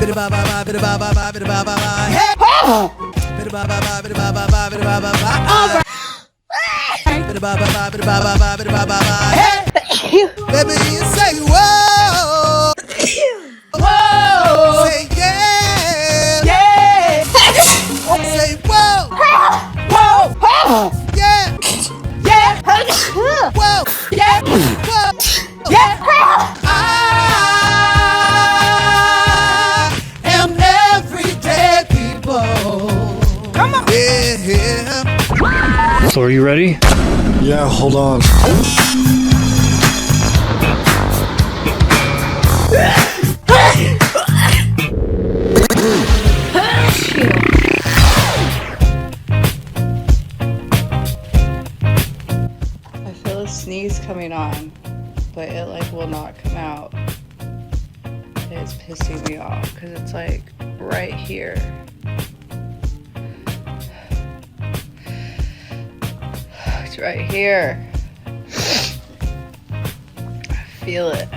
Baby, you say whoa, whoa, say yeah, yeah, say whoa, whoa, yeah, yeah, whoa, yeah, whoa, yeah. I am everyday people. Come on, yeah. So are you ready? Yeah, hold on. I feel a sneeze coming on, but it like will not come out. It's pissing me off because it's like right here. It's right here. I feel it.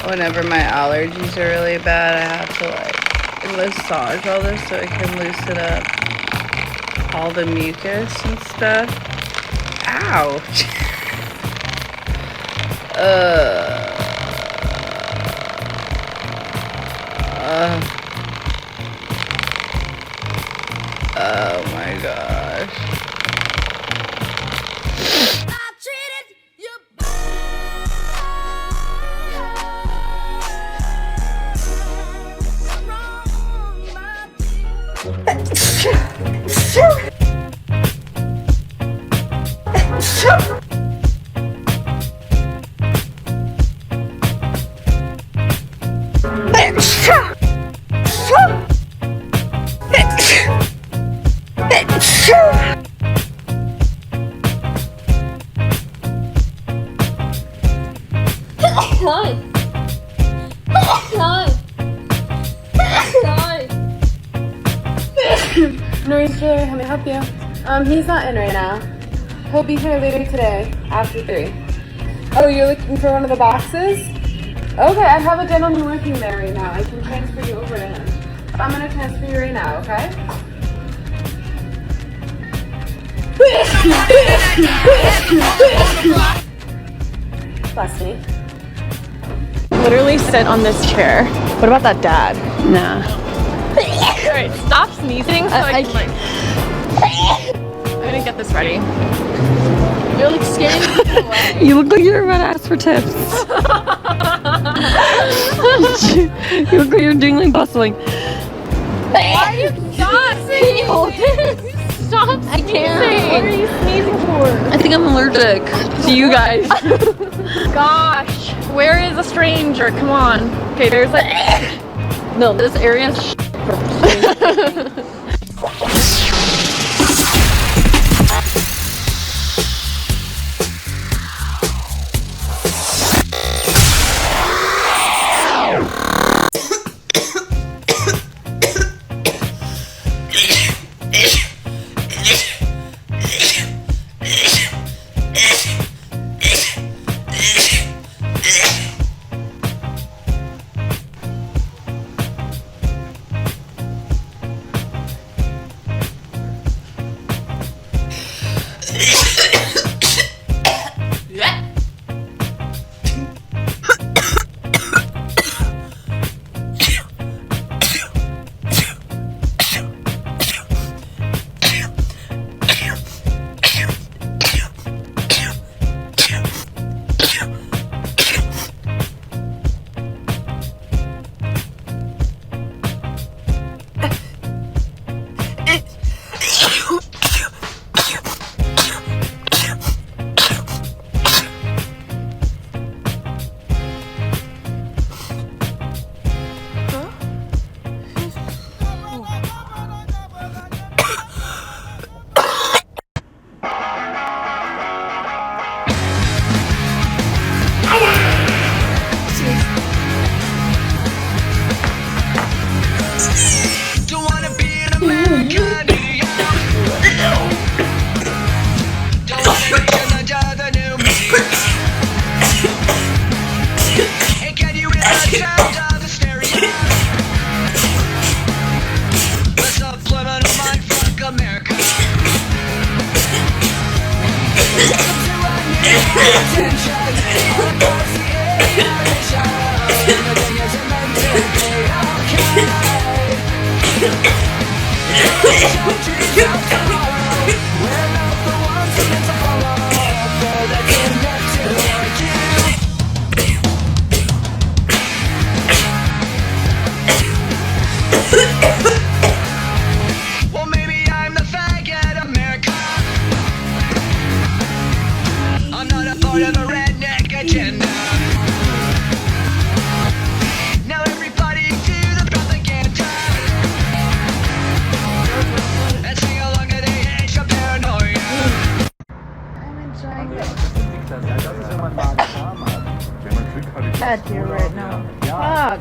Whenever my allergies are really bad, I have to like massage all this so it can loosen up all the mucus and stuff. Ouch. Oh my gosh. Norris Taylor, how may I help you? He's not in right now. He'll be here later today, after 3. Oh, you're looking for one of the boxes? Okay, I have a gentleman working there right now. I can transfer you over to him. I'm gonna transfer you right now, okay? Bless me. Literally sit on this chair. What about that dad? Nah. Alright, stop sneezing so I can like... I'm gonna get this ready. You're like scaring me away. You look like you're about to ask for tips. You look like you're doing like bustling. Why are you not sneezing? Stop sneezing. I can't. What are you sneezing for? I think I'm allergic to you guys. Gosh, where is a stranger? Come on. Okay, there's like... No, this area is cat here right now. Fuck.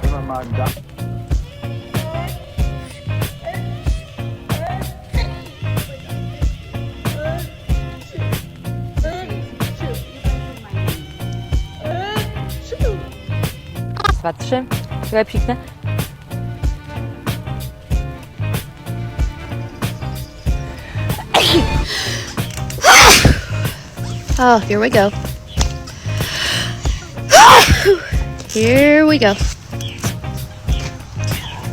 Raz, dwa, trzy. Czekaj, psiknę. Oh, here we go. Here we go.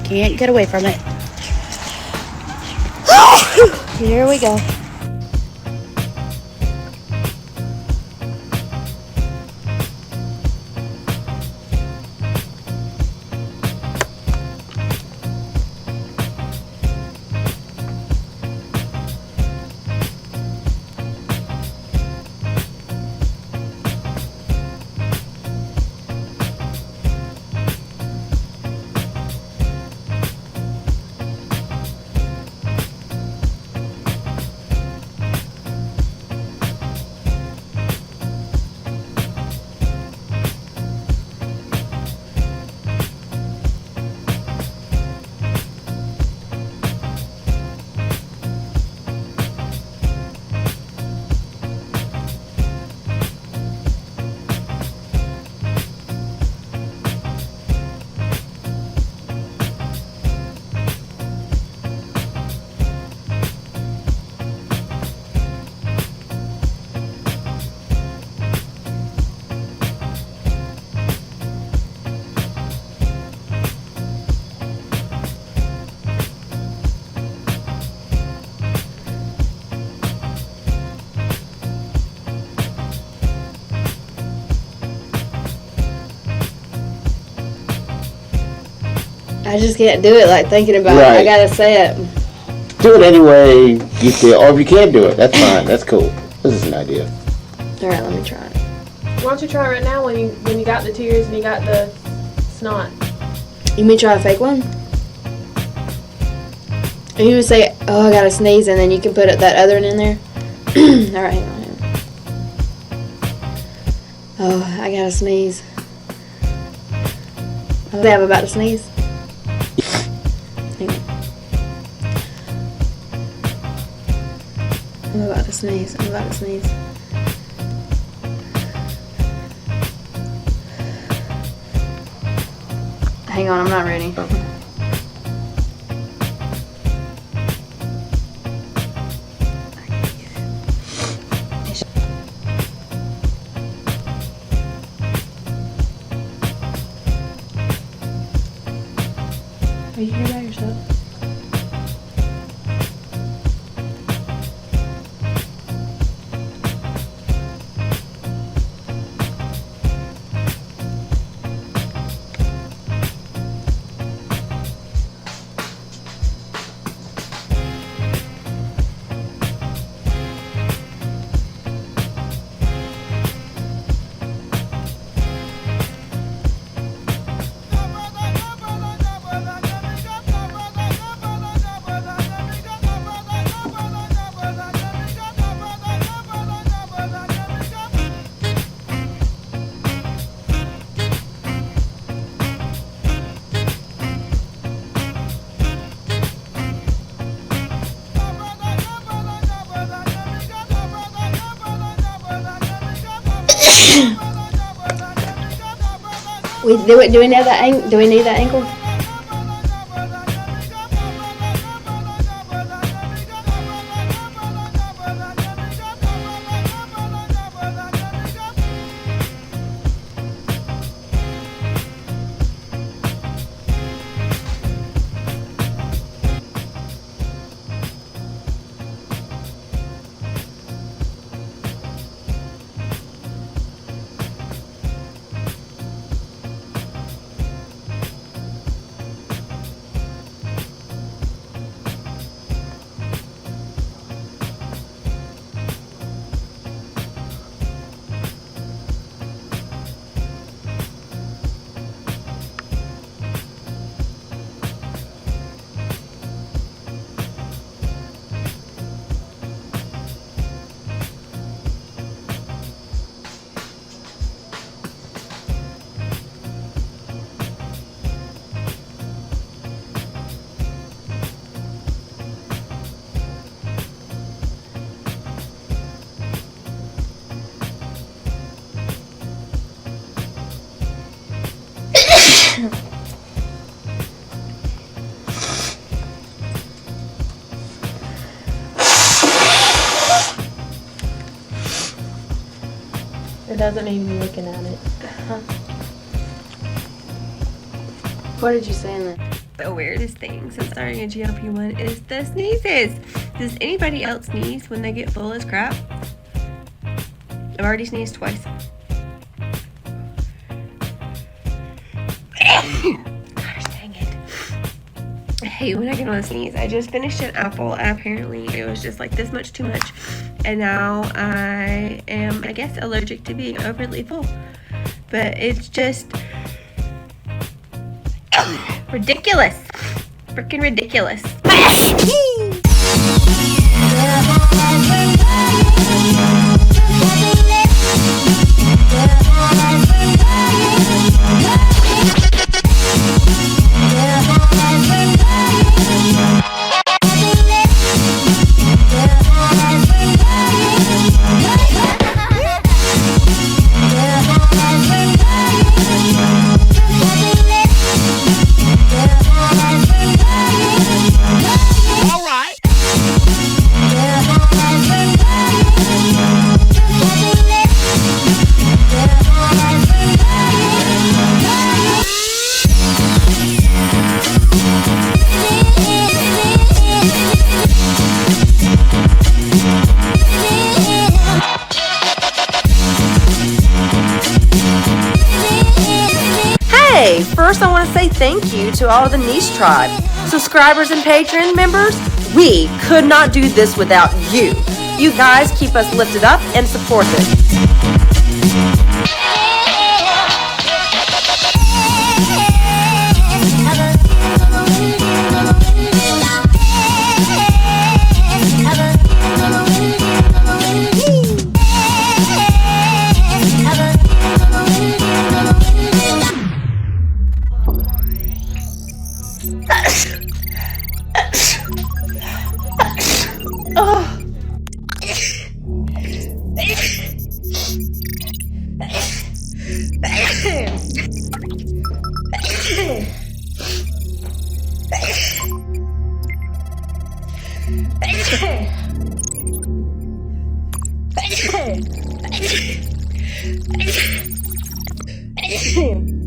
Can't get away from it. Here we go. I just can't do it, like, thinking about it. I Right. gotta say it. Do it anyway you feel, or if you can't do it, that's fine. That's cool. This is an idea. Alright, let me try it. Why don't you try it right now when you got the tears and you got the snot? You may try a fake one? And you would say, oh, I gotta sneeze, and then you can put that other one in there. Alright, hang on. Oh, I gotta sneeze. I'm about to sneeze. Hang on. I'm about to sneeze. I'm about to sneeze. Hang on, I'm not ready. Are you here by yourself? Do we need that? Do we need that ankle? doesn't need me looking at it. What did you say in that? The weirdest thing since starting a GLP-1 is the sneezes. Does anybody else sneeze when they get full as crap? I've already sneezed twice. Gosh dang it. I hate when I get on a sneeze. I just finished an apple and apparently it was just like this much too much. And now I am, I guess, allergic to being overly full. But it's just ridiculous. Freaking ridiculous. Hey, first I want to say thank you to all of the Niche Tribe. Subscribers and Patreon members, we could not do this without you. You guys keep us lifted up and supported. Hey.